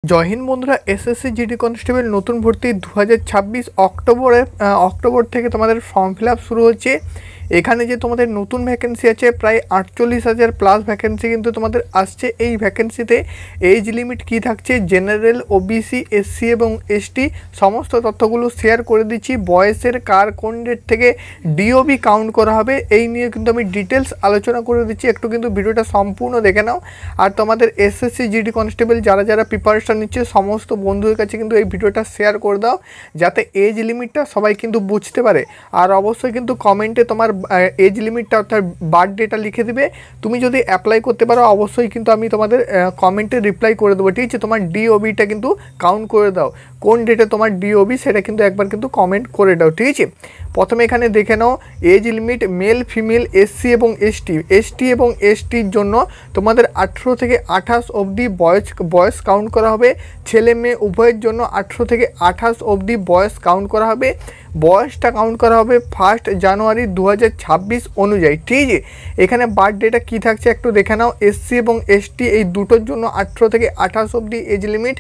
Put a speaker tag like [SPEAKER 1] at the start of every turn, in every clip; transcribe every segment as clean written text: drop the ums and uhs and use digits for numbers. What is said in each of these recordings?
[SPEAKER 1] জয় হিন্দ বন্ধুরা, SSC GD constable নতুন ভর্তি 2026 অক্টোবর থেকে তোমাদের ফর্ম ফিল আপ শুরু হচ্ছে। এখানে যে তোমাদের নতুন ভ্যাকেন্সি আছে প্রায় 48,000 প্লাস ভ্যাকেন্সি কিন্তু তোমাদের আসছে। এই ভ্যাকেন্সিতে এজ লিমিট কী থাকছে, জেনারেল, ওবিসি, এসসি এবং এসটি সমস্ত তথ্যগুলো শেয়ার করে দিচ্ছি। বয়সের কার কোন ডেট থেকে ডিওবি কাউন্ট করা হবে এই নিয়ে কিন্তু আমি ডিটেলস আলোচনা করে দিচ্ছি। একটু কিন্তু ভিডিওটা সম্পূর্ণ দেখে নাও। আর তোমাদের এসএসসি জিডি কনস্টেবল যারা প্রিপারেশন নিচ্ছে সমস্ত বন্ধুদের কাছে কিন্তু এই ভিডিওটা শেয়ার করে দাও, যাতে এজ লিমিটটা সবাই কিন্তু বুঝতে পারে। আর অবশ্যই কিন্তু কমেন্টে তোমার এজ লিমিটটা অর্থাৎ বার্থডেটা লিখে দেবে। তুমি যদি অ্যাপ্লাই করতে পারো অবশ্যই কিন্তু আমি তোমাদের কমেন্টে রিপ্লাই করে দেবো, ঠিক আছে। তোমার ডিওবিটা কিন্তু কাউন্ট করে দাও, কোন ডেটে তোমার ডিওবি সেটা কিন্তু একবার কিন্তু কমেন্ট করে দাও, ঠিক আছে। প্রথমে এখানে দেখে নাও age limit male female, SC এবং এসটি এবং এসটির জন্য তোমাদের 18 থেকে 28 অবধি বয়স কাউন্ট করা হবে। ছেলে মেয়ে উভয়ের জন্য 18 থেকে 28 অবধি বয়স কাউন্ট করা হবে। বয়সটা কাউন্ট করা হবে 1 জানুয়ারি 2026 অনুযায়ী, ঠিক আছে। এখানে বার্থডেটা কী থাকছে একটু দেখে নাও। এসসি এবং এসটি এই দুটোর জন্য 18 থেকে 28 অবধি এজ লিমিট।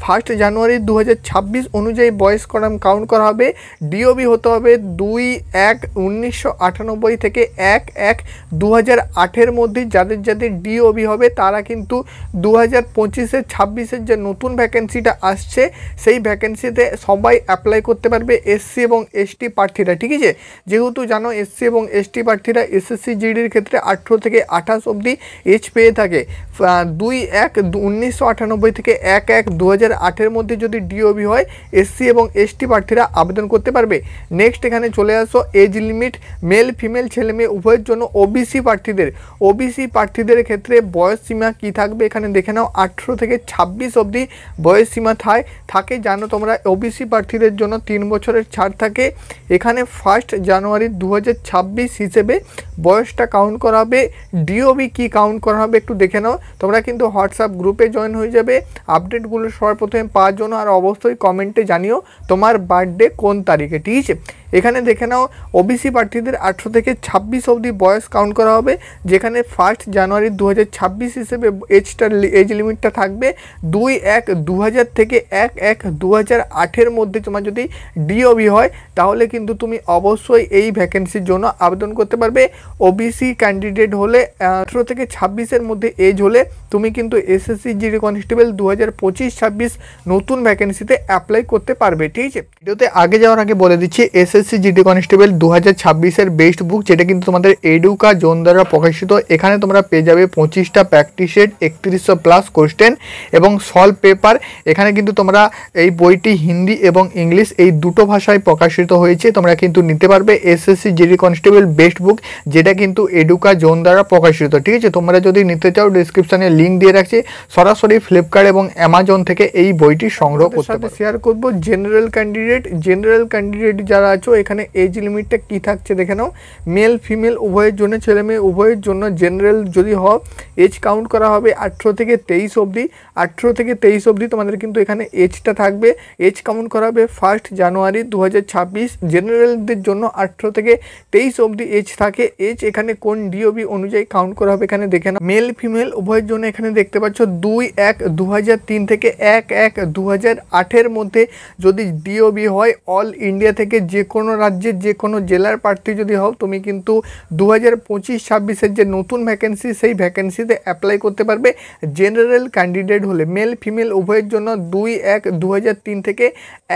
[SPEAKER 1] 1 জানুয়ারি 2026 অনুযায়ী বয়স কাউন্ট করা হবে। ডিওবি হতে হবে 2/1/1998 থেকে 1/1/2008 মধ্যে। যাদের ডিওবি হবে তারা কিন্তু 2025-26 যে নতুন ভ্যাকেন্সিটা আসছে সেই ভ্যাকেন্সিতে সবাই অ্যাপ্লাই করতে পারবে, এসসি এবং এসটি প্রার্থীরা, ঠিক আছে। যেহেতু জানো এসসি এবং এসটি প্রার্থীরা এসএসসি জিডির ক্ষেত্রে 18 থেকে 28 অবধি এজ পেয়ে থাকে। 2/1/1998 থেকে 1/1/2008 মধ্যে যদি ডিওবি হয় এসসি এবং এসটি প্রার্থীরা আবেদন করতে পারবে। নেক্সট এখানে চলে আসো এজ লিমিট মেল ফিমেল ছেলে মেয়ে উভয়ের জন্য। ওবিসি প্রার্থীদের ক্ষেত্রে বয়স সীমা কী থাকবে এখানে দেখে নাও। 18 থেকে 26 অবধি বয়স সীমা থাকে। জানো তোমরা ওবিসি প্রার্থীদের জন্য 3 বছরের ছাড় থাকে। এখানে 1 জানুয়ারি 2026 হিসেবে বয়সটা কাউন্ট করা হবে। ডিওবি কি কাউন্ট করা হবে একটু দেখে নাও। তোমরা কিন্তু হোয়াটসঅ্যাপ গ্রুপে জয়েন হয়ে যাবে আপডেটগুলো সবার প্রথমে পাওয়ার জন্য। আর অবশ্যই কমেন্টে জানিও তোমার বার্থডে কোন তারিখে, ঠিক আছে। এখানে দেখে নাও ওবিসি প্রার্থীদের 18 থেকে 26 অবধি বয়স কাউন্ট করা হবে, যেখানে 1 জানুয়ারি 2026 হিসেবে এজ লিমিটটা থাকবে 2/1/2000 থেকে 1/1/2008 মধ্যে। তোমার যদি ডিওবি হয় তাহলে কিন্তু তুমি অবশ্যই এই ভ্যাকেন্সির জন্য আবেদন করতে পারবে। ওবিসি ক্যান্ডিডেট হলে 18 থেকে 26 মধ্যে এজ হলে তুমি কিন্তু এসএসসি জিডি কনস্টেবল 2025-26 নতুন ভ্যাকেন্সিতে অ্যাপ্লাই করতে পারবে, ঠিক আছে। ভিডিওতে আগে যাওয়ার আগে বলে দিচ্ছি এসএসসি জিডি কনস্টেবল 2026 বেস্ট বুক, যেটা কিন্তু তোমাদের এডুকা জোন দ্বারা প্রকাশিত। এখানে তোমরা পেয়ে যাবে 25টা প্র্যাকটিস সেট, 3100 প্লাস কোশ্চেন এবং সলভ পেপার। এখানে কিন্তু তোমরা এই বইটি হিন্দি এবং ইংলিশ এই দুটো ভাষায় প্রকাশিত হয়েছে। তোমরা কিন্তু নিতে পারবে এসএসসি জিডি কনস্টেবল বেস্ট বুক, যেটা কিন্তু এডুকা জোন দ্বারা প্রকাশিত, ঠিক আছে। তোমরা যদি নিতে চাও ডিসক্রিপশনে লিঙ্ক দিয়ে রাখছি, সরাসরি ফ্লিপকার্ট এবং অ্যামাজন থেকে এই বইটি সংগ্রহ করতে পারো। শেয়ার করব জেনারেল ক্যান্ডিডেট যারা আছো এখানে এজ লিমিটটা কী থাকছে দেখে নাও। মেল ফিমেল উভয়ের জন্য, ছেলে মেয়ে উভয়ের জন্য জেনারেল যদি হয় এজ কাউন্ট করা হবে 18 থেকে 23 অবধি। 18 থেকে 23 অবধি তোমাদের কিন্তু এখানে এজটা থাকবে। এজ কাউন্ট করা হবে 1 জানুয়ারি 2026। জেনারেলদের জন্য 18 থেকে 23 অবধি এজ থাকে। এজ এখানে কোন ডিওবি অনুযায়ী কাউন্ট করা হবে এখানে দেখে নাও। মেল ফিমেল উভয়ের জন্য এখানে দেখতে পাচ্ছ 2/1/2003 থেকে 1/1/2008 মধ্যে যদি ডিওবি হয়। অল ইন্ডিয়া থেকে যে কোনো রাজ্যের যে কোনো জেলার প্রার্থী যদি হও তুমি কিন্তু 2025-26 যে নতুন ভ্যাকেন্সি সেই ভ্যাকেন্সিতে অ্যাপ্লাই করতে পারবে। জেনারেল ক্যান্ডিডেট হলে মেল ফিমেল উভয়ের জন্য 2/1/2003 থেকে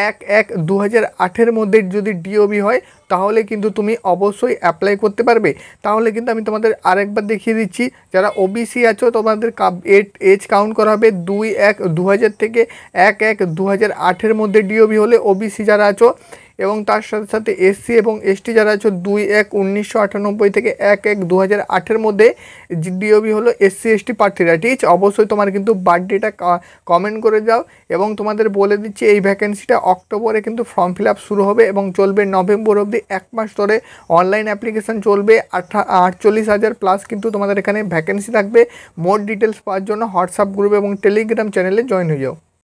[SPEAKER 1] 1/1/2008 মধ্যে যদি ডিওবি হয় তাহলে কিন্তু তুমি অবশ্যই অ্যাপ্লাই করতে পারবে। তাহলে কিন্তু আমি তোমাদের আরেকবার দেখিয়ে দিচ্ছি, যারা ওবিসি আছো তোমাদের এজ কাউন্ট করা হবে 2/1/2000 থেকে 1/1/2008 মধ্যে ডিওবি হলে ওবিসি যারা আছো, এবং তার সাথে সাথে এসসি এবং এসটি যারা আছো 2/1/1998 থেকে 1/1/2008 মধ্যে ডিওবি হলো এসসি এসটি প্রার্থীরা, ঠিক আছে। অবশ্যই তোমার কিন্তু বার্থডেটা কমেন্ট করে যাও। এবং তোমাদের বলে দিচ্ছি এই ভ্যাকেন্সিটা অক্টোবরে কিন্তু ফর্ম ফিল আপ শুরু হবে এবং চলবে নভেম্বর অবধি। 1 মাস ধরে অনলাইন অ্যাপ্লিকেশান চলবে। 48,000 প্লাস কিন্তু তোমাদের এখানে ভ্যাকেন্সি থাকবে। মোর ডিটেলস পাওয়ার জন্য হোয়াটসঅ্যাপ গ্রুপ এবং টেলিগ্রাম চ্যানেলে জয়েন হয়ে যাও।